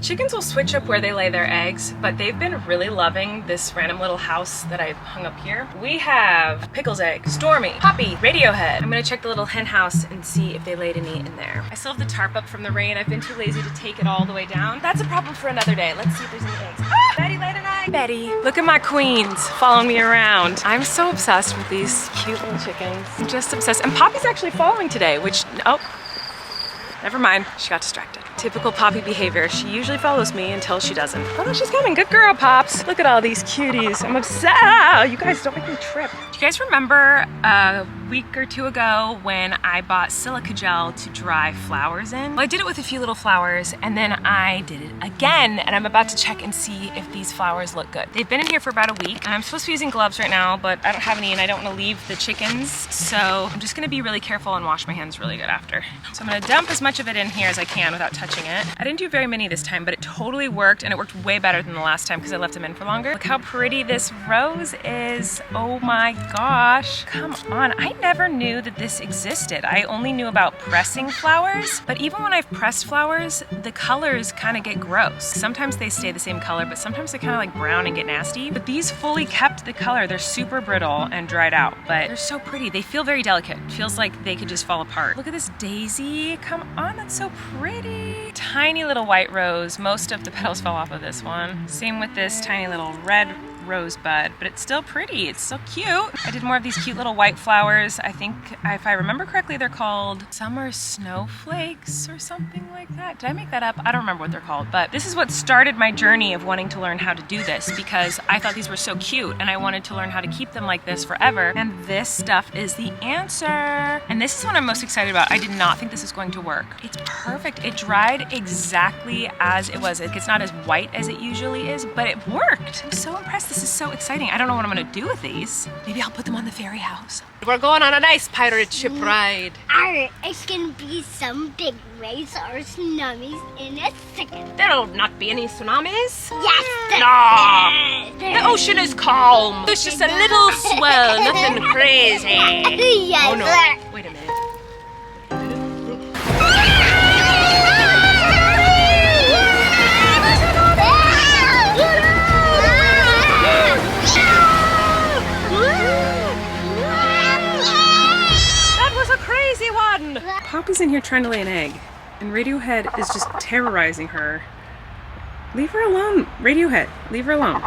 chickens will switch up where they lay their eggs, but they've been really loving this random little house that I've hung up here. We have Pickle's egg, Stormy, Poppy, Radiohead. I'm gonna check the little hen house and see if they laid any in there. I still have the tarp up from the rain. I've been too lazy to take it all the way down. That's a problem for another day. Let's see if there's any eggs. Ah! Betty laid an egg. Betty, look at my queens following me around. I'm so obsessed with these cute little chickens. I'm just obsessed. And Poppy's actually following today, which, oh, never mind, she got distracted. Typical Poppy behavior. She usually follows me until she doesn't. Oh, she's coming. Good girl, Pops. Look at all these cuties. I'm obsessed. You guys don't make me trip. Do you guys remember a week or two ago when I bought silica gel to dry flowers in? Well, I did it with a few little flowers and then I did it again, and I'm about to check and see if these flowers look good. They've been in here for about a week. I'm supposed to be using gloves right now, but I don't have any and I don't want to leave the chickens, so I'm just gonna be really careful and wash my hands really good after. So I'm gonna dump as much of it in here as I can without touching it. I didn't do very many this time, but it totally worked, and it worked way better than the last time because I left them in for longer. Look how pretty this rose is. Oh my gosh. Come on. I never knew that this existed. I only knew about pressing flowers, but even when I've pressed flowers, the colors kind of get gross. Sometimes they stay the same color, but sometimes they kind of like brown and get nasty. But these fully kept the color. They're super brittle and dried out, but they're so pretty. They feel very delicate. It feels like they could just fall apart. Look at this daisy. Come on, that's so pretty. Tiny little white rose. Most of the petals fell off of this one. Same with this tiny little red rosebud, but it's still pretty. It's so cute. I did more of these cute little white flowers. I think, if I remember correctly, they're called summer snowflakes or something like that. Did I make that up? I don't remember what they're called, but this is what started my journey of wanting to learn how to do this because I thought these were so cute and I wanted to learn how to keep them like this forever, and this stuff is the answer. And this is what I'm most excited about. I did not think this was going to work. It's perfect. It dried exactly as it was. It's not as white as it usually is, but it worked. I'm so impressed. This is so exciting. I don't know what I'm gonna do with these. Maybe I'll put them on the fairy house. We're going on a nice pirate ship ride. It's gonna be some big waves or tsunamis in a second. There'll not be any tsunamis. Yes! No! The ocean is calm. There's just a little swell, nothing crazy. Yes. Oh no, wait a minute. Poppy's in here trying to lay an egg, and Radiohead is just terrorizing her. Leave her alone, Radiohead. Leave her alone.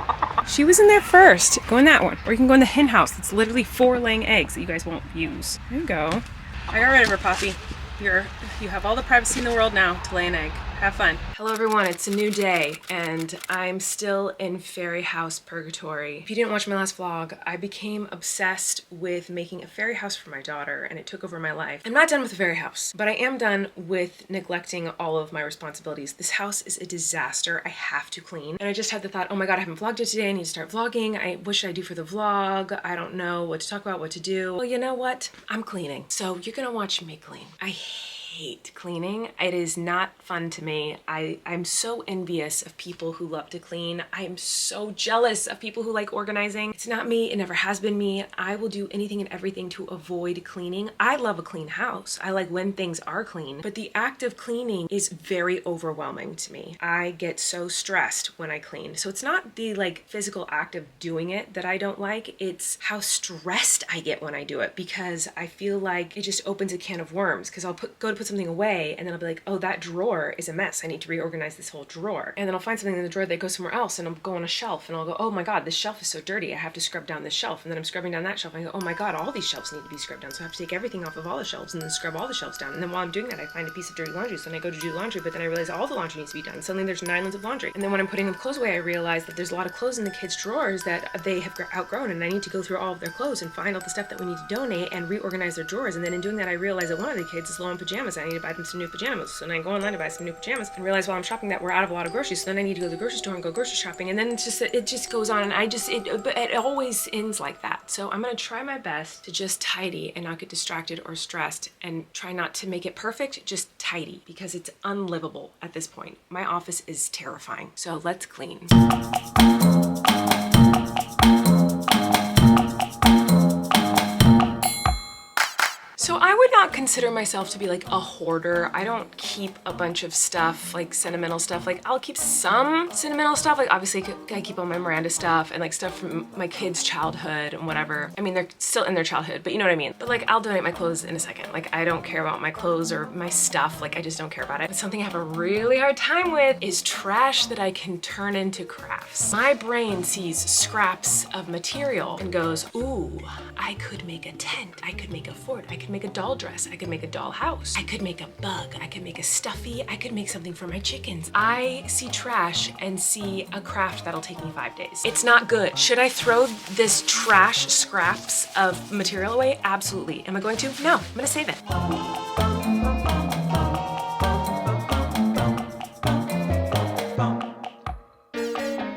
She was in there first. Go in that one. Or you can go in the hen house that's literally 4 laying eggs that you guys won't use. There you go. I got rid of her, Poppy. You have all the privacy in the world now to lay an egg. Have fun. Hello everyone, it's a new day and I'm still in fairy house purgatory. If you didn't watch my last vlog, I became obsessed with making a fairy house for my daughter and it took over my life. I'm not done with the fairy house, but I am done with neglecting all of my responsibilities. This house is a disaster. I have to clean. And I just had the thought, oh my god, I haven't vlogged it today. I need to start vlogging. What should I do for the vlog? I don't know what to talk about, what to do. Well, you know what? I'm cleaning. So you're gonna watch me clean. I hate cleaning. It is not fun to me. I'm so envious of people who love to clean. I am so jealous of people who like organizing. It's not me. It never has been me. I will do anything and everything to avoid cleaning. I love a clean house. I like when things are clean, but the act of cleaning is very overwhelming to me. I get so stressed when I clean. So it's not the like physical act of doing it that I don't like. It's how stressed I get when I do it because I feel like it just opens a can of worms because I'll go to put something away and then I'll be like, oh, that drawer is a mess. I need to reorganize this whole drawer. And then I'll find something in the drawer that goes somewhere else and I'll go on a shelf and I'll go, oh my god, this shelf is so dirty. I have to scrub down this shelf. And then I'm scrubbing down that shelf and I go, oh my god, all these shelves need to be scrubbed down. So I have to take everything off of all the shelves and then scrub all the shelves down. And then while I'm doing that, I find a piece of dirty laundry. So then I go to do laundry, but then I realize all the laundry needs to be done. Suddenly there's 9 loads of laundry. And then when I'm putting the clothes away, I realize that there's a lot of clothes in the kids' drawers that they have outgrown and I need to go through all of their clothes and find all the stuff that we need to donate and reorganize their drawers. And then in doing that, I realize that one of the kids is low on pajamas. I need to buy them some new pajamas. So then I go online to buy some new pajamas and realize while I'm shopping that we're out of a lot of groceries. So then I need to go to the grocery store and go grocery shopping. And then it just goes on and it always ends like that. So I'm gonna try my best to just tidy and not get distracted or stressed and try not to make it perfect, just tidy because it's unlivable at this point. My office is terrifying. So let's clean. So I would not consider myself to be like a hoarder. I don't keep a bunch of stuff, like sentimental stuff. Like I'll keep some sentimental stuff. Like obviously I keep all my Miranda stuff and like stuff from my kids' childhood and whatever. I mean, they're still in their childhood, but you know what I mean? But like I'll donate my clothes in a second. Like I don't care about my clothes or my stuff. Like I just don't care about it. But something I have a really hard time with is trash that I can turn into crafts. My brain sees scraps of material and goes, ooh, I could make a tent. I could make a fort. I could make a doll dress. I could make a doll house. I could make a bug. I could make a stuffy. I could make something for my chickens. I see trash and see a craft that'll take me 5 days. It's not good. Should I throw this trash scraps of material away? Absolutely. Am I going to? No, I'm gonna save it.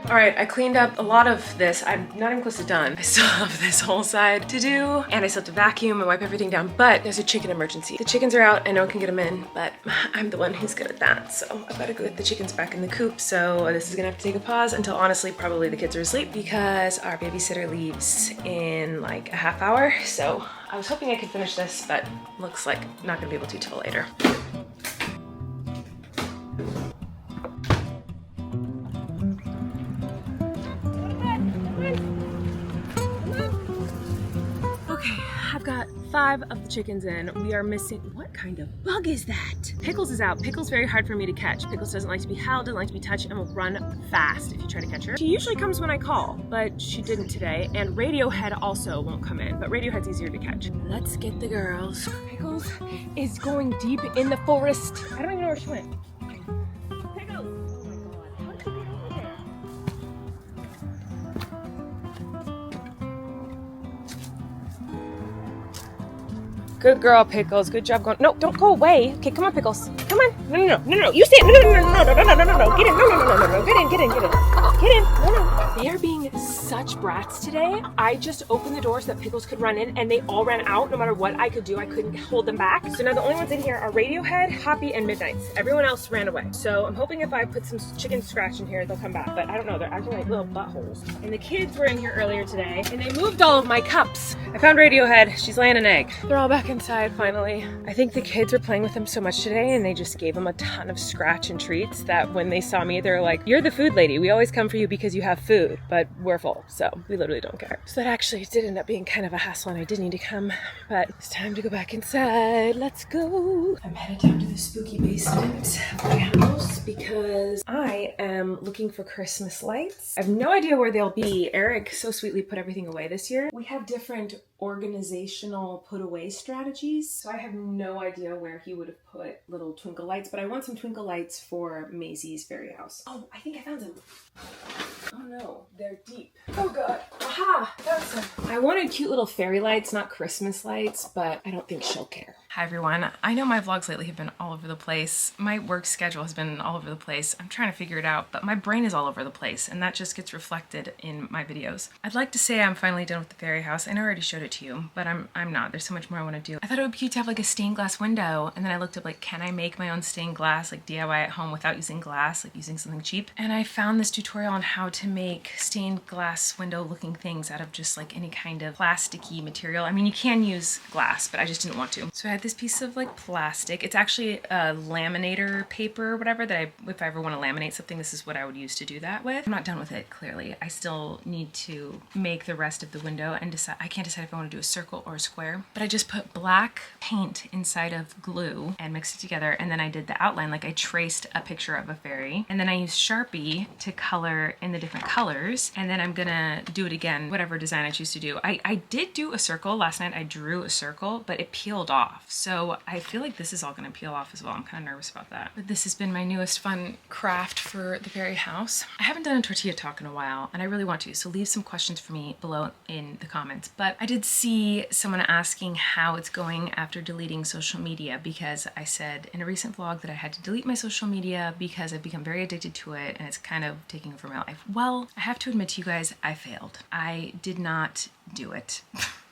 All right, I cleaned up a lot of this. I'm not even close to done. I still have this whole side to do, and I still have to vacuum and wipe everything down, but there's a chicken emergency. The chickens are out and no one can get them in, but I'm the one who's good at that, so I've got to go get the chickens back in the coop, so this is gonna have to take a pause until honestly probably the kids are asleep because our babysitter leaves in like a half hour, so I was hoping I could finish this, but looks like not gonna be able to till later. I've got 5 of the chickens in. We are missing, what kind of bug is that? Pickles is out. Pickles very hard for me to catch. Pickles doesn't like to be held, doesn't like to be touched, and will run fast if you try to catch her. She usually comes when I call, but she didn't today. And Radiohead also won't come in, but Radiohead's easier to catch. Let's get the girls. Pickles is going deep in the forest. I don't even know where she went. Pickles! Oh my God, how did she get over there? Good girl, Pickles. Good job going. No, don't go away. Okay, come on, Pickles. Come on. No. You stay. No. Get in. No. Get in. Get in. No. They are being such brats today. I just opened the door so that Pickles could run in, and they all ran out. No matter what I could do, I couldn't hold them back. So now the only ones in here are Radiohead, Hoppy, and Midnights. Everyone else ran away. So I'm hoping if I put some chicken scratch in here, they'll come back. But I don't know. They're acting like little buttholes. And the kids were in here earlier today, and they moved all of my cups. I found Radiohead. She's laying an egg. They're all back inside finally. I think the kids were playing with them so much today, and they just gave them a ton of scratch and treats that when they saw me, they're like, you're the food lady. We always come for you because you have food, but we're full, so we literally don't care. So that actually did end up being kind of a hassle, and I did need to come, but it's time to go back inside. Let's go. I'm headed down to the spooky basement of my house because I am looking for Christmas lights. I have no idea where they'll be. Eric so sweetly put everything away this year. We have different organizational put away strategies, so I have no idea where he would have put little twinkle lights, but I want some twinkle lights for Maisie's fairy house. Oh, I think I found some. Oh no, they're deep. Oh God. Aha! Found some. I wanted cute little fairy lights, not Christmas lights, but I don't think she'll care. Hi everyone. I know my vlogs lately have been all over the place. My work schedule has been all over the place. I'm trying to figure it out, but my brain is all over the place, and that just gets reflected in my videos. I'd like to say I'm finally done with the fairy house. I know I already showed it to you, but I'm not. There's so much more I want to do. I thought it would be cute to have like a stained glass window, and then I looked up like, can I make my own stained glass, like DIY at home without using glass, like using something cheap? And I found this tutorial on how to make stained glass window looking things out of just like any kind of plasticky material. I mean, you can use glass, but I just didn't want to. So I had this piece of like plastic. It's actually a laminator paper or whatever that if I ever want to laminate something, this is what I would use to do that with. I'm not done with it, clearly. I still need to make the rest of the window and decide. I can't decide if I want to do a circle or a square, but I just put black paint inside of glue and mixed it together, and then I did the outline. Like I traced a picture of a fairy, and then I used Sharpie to color in the different colors, and then I'm gonna do it again, whatever design I choose to do. I did do a circle last night. I drew a circle, but it peeled off, so I feel like this is all gonna peel off as well. I'm kind of nervous about that. But this has been my newest fun craft for the fairy house. I haven't done a tortilla talk in a while, and I really want to, so leave some questions for me below in the comments. But I did see someone asking how it's going after deleting social media, because I said in a recent vlog that I had to delete my social media because I've become very addicted to it and it's kind of taking over my life. Well, I have to admit to you guys, I failed. I did not do it.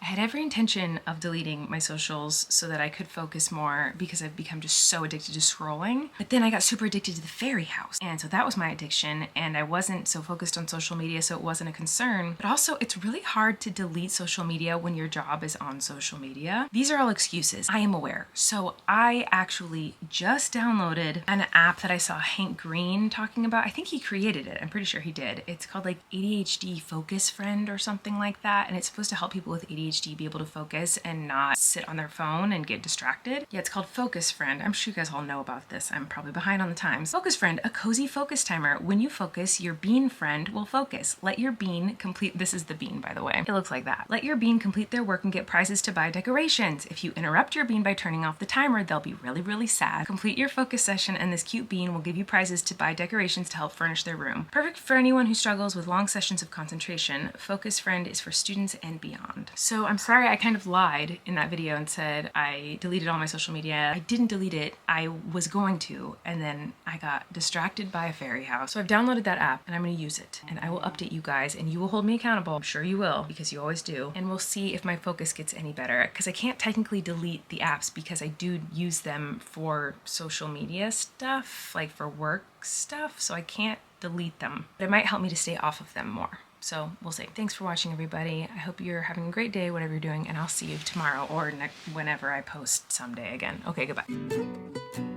I had every intention of deleting my socials so that I could focus more because I've become just so addicted to scrolling. But then I got super addicted to the fairy house. And so that was my addiction, and I wasn't so focused on social media, so it wasn't a concern. But also, it's really hard to delete social media when your job is on social media. These are all excuses, I am aware. So I actually just downloaded an app that I saw Hank Green talking about. I think he created it. I'm pretty sure he did. It's called like ADHD Focus Friend or something like that. And it's supposed to help people with ADHD be able to focus and not sit on their phone and get distracted. Yeah, it's called Focus Friend. I'm sure you guys all know about this. I'm probably behind on the times. Focus Friend, a cozy focus timer. When you focus, your bean friend will focus. Let your bean complete, this is the bean, by the way. It looks like that. Let your bean complete their work and get prizes to buy decorations. If you interrupt your bean by turning off the timer, they'll be really, really sad. Complete your focus session and this cute bean will give you prizes to buy decorations to help furnish their room. Perfect for anyone who struggles with long sessions of concentration. Focus Friend is for students and beyond. So I'm sorry I kind of lied in that video and said I deleted all my social media. I didn't delete it. I was going to, and then I got distracted by a fairy house. So I've downloaded that app and I'm going to use it, and I will update you guys, and you will hold me accountable. I'm sure you will, because you always do. And we'll see if my focus gets any better, because I can't technically delete the apps because I do use them for social media stuff, like for work stuff, so I can't delete them. But it might help me to stay off of them more. So we'll see. Thanks for watching, everybody. I hope you're having a great day, whatever you're doing, and I'll see you tomorrow or whenever I post someday again. Okay, goodbye.